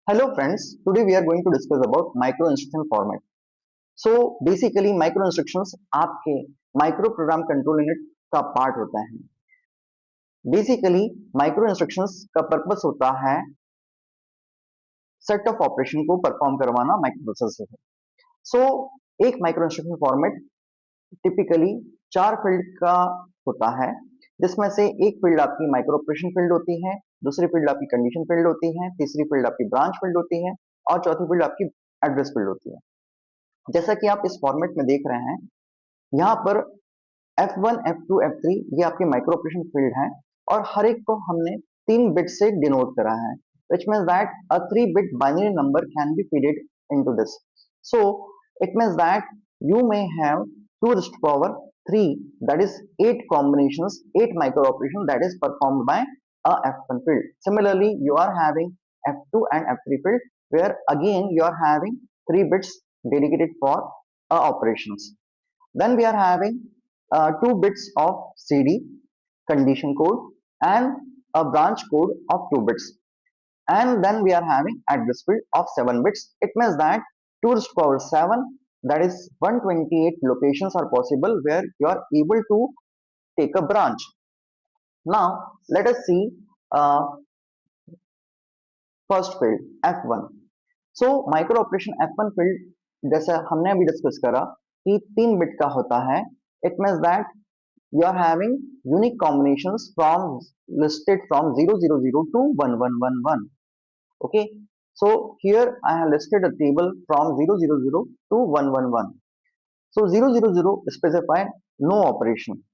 Hello friends, today we are going to discuss about micro instruction format. So basically micro instructions आपके micro program control unit का part होता है. Basically micro instructions का purpose होता है set of operation को perform करवाना microprocessor से. सो एक micro instruction format typically 4 field का होता है, जिसमें से एक फील्ड आपकी माइक्रो ऑपरेशन फील्ड होती है, दूसरी फील्ड आपकी कंडीशन फील्ड होती है, तीसरी फील्ड आपकी ब्रांच फील्ड होती है और चौथी फील्ड आपकी एड्रेस फील्ड होती है. जैसा कि आप इस फॉर्मेट में देख रहे हैं, यहाँ पर F1, F2, F3 ये आपके माइक्रो ऑपरेशन फील्ड हैं और हर एक को हमने 3 बिट से डिनोट करा है, which means that a 3 bit binary number can be fed into this. So it means that you may have 2 raised to power 3, that is 8 combinations, 8 micro operations that is performed by a F1 field. Similarly, you are having F2 and F3 field where again you are having 3 bits dedicated for operations. Then we are having 2 bits of CD condition code and a branch code of 2 bits. And then we are having address field of 7 bits. It means that 2 raised to power 7, that is 128 locations are possible where you are able to take a branch. Now let us see uh, first field F1. So micro operation F1 field जैसे हमने अभी discuss करा कि 3 bit का होता है. It means that you are having unique combinations from listed from 000 to 1111. Okay, so here I have listed a table from 000 to 111. So 000 specify no operation,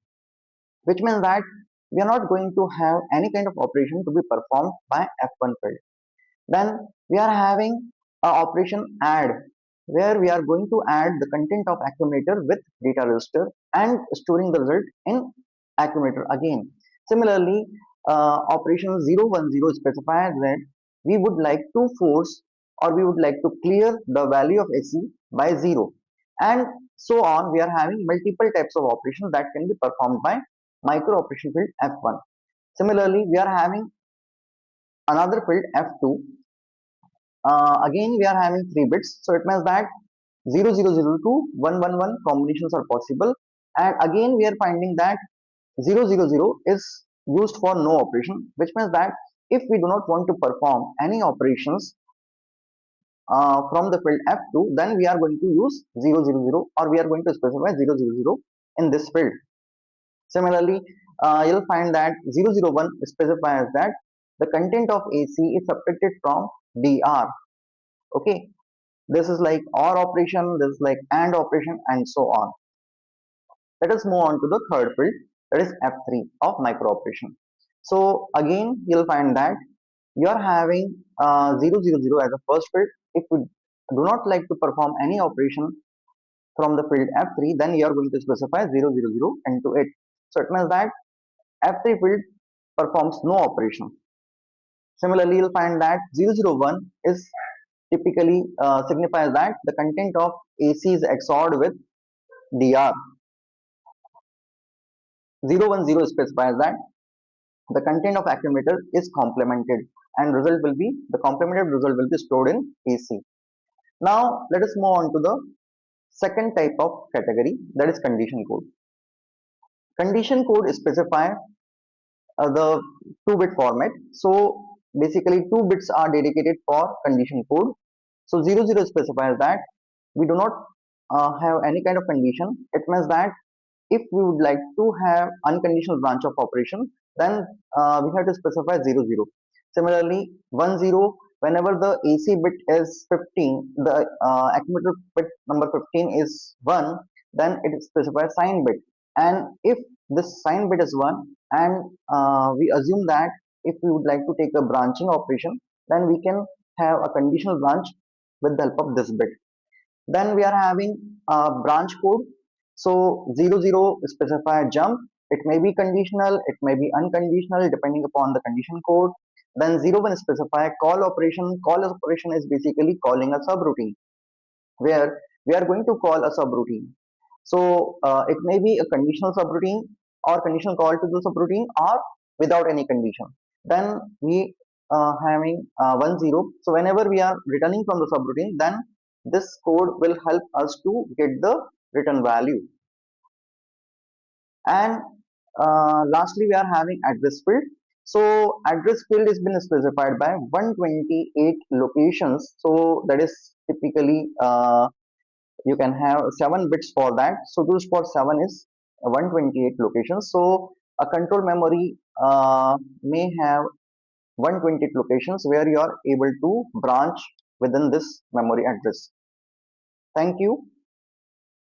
which means that we are not going to have any kind of operation to be performed by F1 field. Then we are having a operation add, where we are going to add the content of accumulator with data register and storing the result in accumulator again. Similarly, operation 010 specifies that we would like to force or we would like to clear the value of AC by 0, and so on. We are having multiple types of operations that can be performed by micro operation field F1. Similarly, we are having another field F2. Again we are having 3 bits, so it means that 0000 to 111 combinations are possible, and again we are finding that 000 is used for no operation, which means that if we do not want to perform any operations from the field F2, then we are going to use 000 or we are going to specify 000 in this field. Similarly, you'll find that 001 specifies that the content of AC is subtracted from DR. Okay, this is like OR operation, this is like AND operation, and so on. Let us move on to the third field, that is F3 of micro operation. So again you'll find that you are having 000 as a first field. If we do not like to perform any operation from the field F3, then you are going to specify 000 into it. So it means that F3 field performs no operation. Similarly, you'll find that 001 is typically signifies that the content of AC is XORed with DR. 010 specifies that the content of accumulator is complemented and result will be the complemented result will be stored in AC. Now let us move on to the second type of category, that is condition code. Condition code specify the 2-bit format. So basically 2 bits are dedicated for condition code. So 00 specifies that we do not have any kind of condition. It means that if we would like to have unconditional branch of operation, then we have to specify 00. Similarly, 10, whenever the AC bit is 15, the accumulator bit number 15 is 1, then it specifies sign bit. And if this sign bit is 1, and we assume that if we would like to take a branching operation, then we can have a conditional branch with the help of this bit. Then we are having a branch code. So 00 specify jump. It may be conditional, it may be unconditional depending upon the condition code. Then 01 specify call operation. Call operation is basically calling a subroutine, where we are going to call a subroutine. So it may be a conditional subroutine or conditional call to the subroutine or without any condition. Then we having 10. So whenever we are returning from the subroutine, then this code will help us to get the return value. And lastly, we are having address field. So address field has been specified by 128 locations. So that is typically you can have 7 bits for that. So to for 7 is 128 locations. So a control memory may have 128 locations where you are able to branch within this memory address. Thank you.